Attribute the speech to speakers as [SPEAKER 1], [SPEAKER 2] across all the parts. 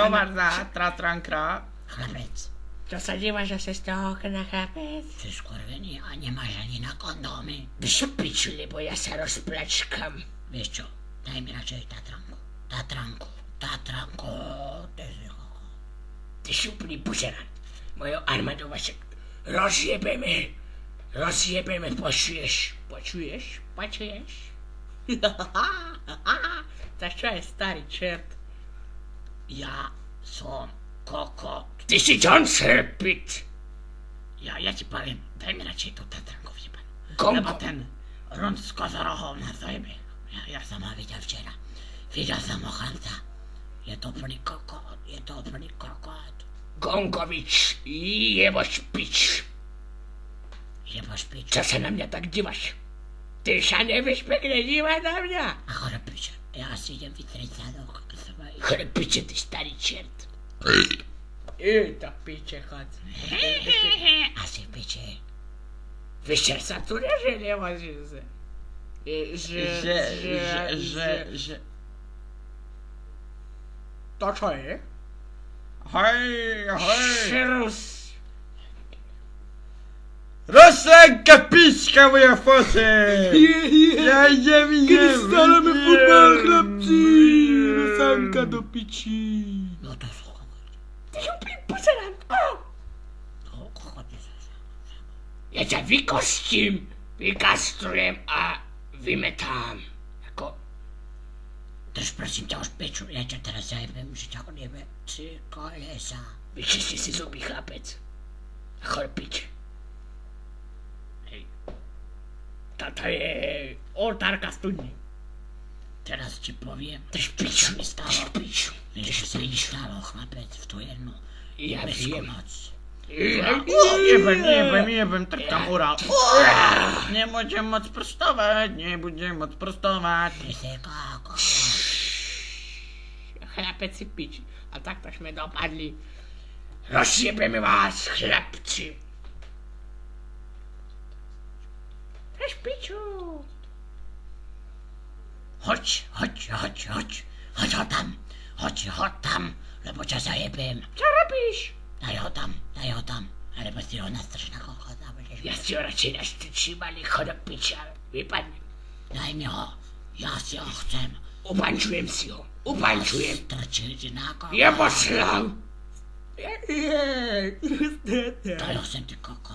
[SPEAKER 1] tovar za tratrankra.
[SPEAKER 2] Chlapec,
[SPEAKER 3] Čo sa dívaš zase z toho okna, chlapec?
[SPEAKER 2] si skvrvený a nemáš ani na kondómy.
[SPEAKER 3] Drž piču, lebo ja sa rozplačkam.
[SPEAKER 2] Vieš čo, daj mi radšej Tatranku. Ty si koko.
[SPEAKER 3] Ty šuplý buzeran. Mojou armádou vás rozjebeme, počuješ? Tak čo je starý čert?
[SPEAKER 2] Ja som kokot.
[SPEAKER 3] Ty si John Serpit.
[SPEAKER 2] Ja ti poviem, daj mi radšej tú Tatranku vyjebanú.
[SPEAKER 3] Gongo.
[SPEAKER 2] Lebo ten Ron z Kozorohov na zajebe. Ja som ho videl včera. Videl som ho chlapca. Je to úplný kokot.
[SPEAKER 3] Gongovič, jeboš pič.
[SPEAKER 2] Jeboš pič.
[SPEAKER 3] Čo sa na mňa tak dívaš? Ty sa nevieš pekne dívať na mňa?
[SPEAKER 2] A choropiče, ja si idem vytrieť zadok.
[SPEAKER 3] Choropiče, ty starý čert. To piče, chod.
[SPEAKER 2] Asi piče.
[SPEAKER 3] Večer sa tu neženie, môžem sa.
[SPEAKER 1] Že.
[SPEAKER 3] To čo je?
[SPEAKER 1] Hej.
[SPEAKER 3] Šrus.
[SPEAKER 1] Rosenka pička moja fose. Ja idem.
[SPEAKER 3] Krystálame futbal, chlapci. Rosanka do piči.
[SPEAKER 2] No to sú kokot.
[SPEAKER 3] Ty úplný pozeran.
[SPEAKER 2] Kokot je zase.
[SPEAKER 3] Ja ťa vykostím, vykastrujem a vymetám. Ako...
[SPEAKER 2] Drž prosím ťa už piču, ja ťa teraz zajebem, že ťa odjebe si kolesa.
[SPEAKER 3] Vyčisti si zuby, chlapec. Chorpič. Hej. Toto je oltárka studni.
[SPEAKER 2] Teraz ti poviem,
[SPEAKER 3] Drž piču,
[SPEAKER 2] mi stalo.
[SPEAKER 3] drž piču.
[SPEAKER 2] Vieš, čo sa mi stalo, chlapec, v tú jednu
[SPEAKER 3] Ja
[SPEAKER 2] nebeskú
[SPEAKER 3] viem.
[SPEAKER 2] noc.
[SPEAKER 1] Jebem, trkam Ural. Nebudem moc prostovať.
[SPEAKER 2] Ty si kokot.
[SPEAKER 3] Chlapec si piči. A takto sme dopadli. Rozjebeme vás, chlapci. Drž piču.
[SPEAKER 2] Hoď ho tam, lebo ťa zajebem.
[SPEAKER 3] Čo robíš?
[SPEAKER 2] Daj ho tam, alebo si ho nastrž na kokot a budeš...
[SPEAKER 3] Ja si ho radšej nastrčím, ale chodopiča. Vypadne.
[SPEAKER 2] Daj mi ho, ja si ho chcem.
[SPEAKER 3] Upančujem si ho.
[SPEAKER 2] Strčiť na kokot.
[SPEAKER 3] Jeboslav.
[SPEAKER 2] Daj ho sem, ty kokot.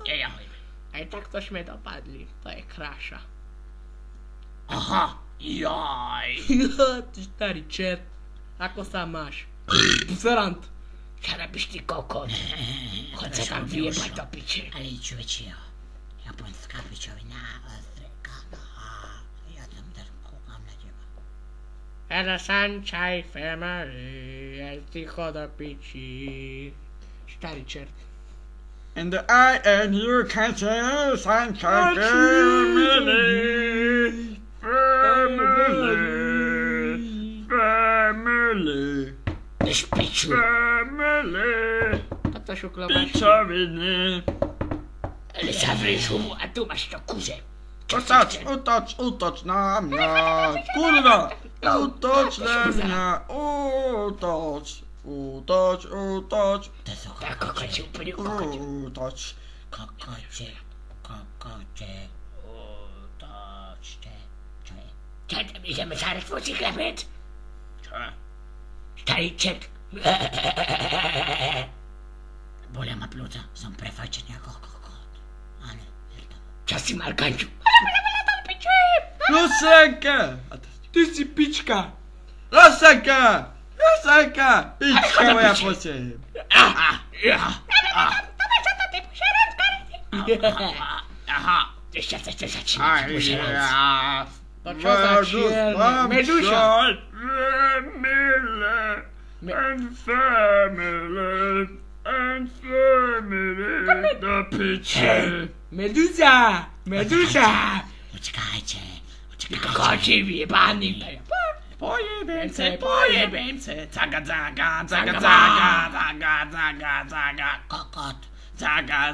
[SPEAKER 3] Jaj. Aj takto sme dopadli. To je kráša.
[SPEAKER 2] Aha, jaj.
[SPEAKER 3] Ty starý čert. Ako sa máš? Buzerant. Čo robíš ty kokot? Choď sa tam vyjebať do piče.
[SPEAKER 2] Ale čuvečiho, japonská pičovina, ostrika, ja tam teraz kúkam na teba.
[SPEAKER 3] Era Sunshine Family. Aj ticho do piči. Starý čert.
[SPEAKER 1] And I and you can say sunshine family.
[SPEAKER 3] Drž piču. Toto šuklobaš.
[SPEAKER 1] Pičoviny.
[SPEAKER 3] Ale zavrieš humu a tu máš to kuře.
[SPEAKER 1] Útoč na mňa. Kurva. Útoč na mňa. Útoč.
[SPEAKER 2] To sú
[SPEAKER 3] Tak kokoči, úplne kokoči.
[SPEAKER 1] Útoč.
[SPEAKER 2] kokoče, útočte. Čo je?
[SPEAKER 3] Čo, ideme zárať tvoj chlapec?
[SPEAKER 1] Čo?
[SPEAKER 3] Starý čert.
[SPEAKER 2] Bolia ma plúca, som prefajčený ako kokot. Áno, je to.
[SPEAKER 3] Čo si mal kanču?
[SPEAKER 1] Rosenka! Ty si pička! Rosenka! Pička moja posej!
[SPEAKER 3] Aha, ešte sa chce začínať.
[SPEAKER 1] To
[SPEAKER 3] čo za čierne? Meduša.
[SPEAKER 1] And family, do piče.
[SPEAKER 3] Meduza!
[SPEAKER 2] Počkajte.
[SPEAKER 3] Kokoči vyjebaný.
[SPEAKER 1] Pojebem se. Zaga.
[SPEAKER 2] Kokot.
[SPEAKER 1] Zaga.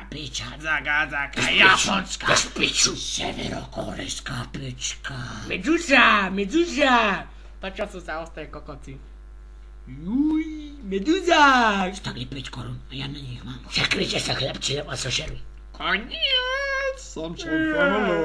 [SPEAKER 2] Piča.
[SPEAKER 1] Zaga. Japonská.
[SPEAKER 3] Bez piču.
[SPEAKER 2] Severokorejská pička.
[SPEAKER 3] Meduza! To čo sú sa ostré kokoci? Juj, medúzáš!
[SPEAKER 2] Stali 5 korún a ja na nich mám. Zakryte sa chlapci, lebo so žerú.
[SPEAKER 1] Koniec! Sunshine Family.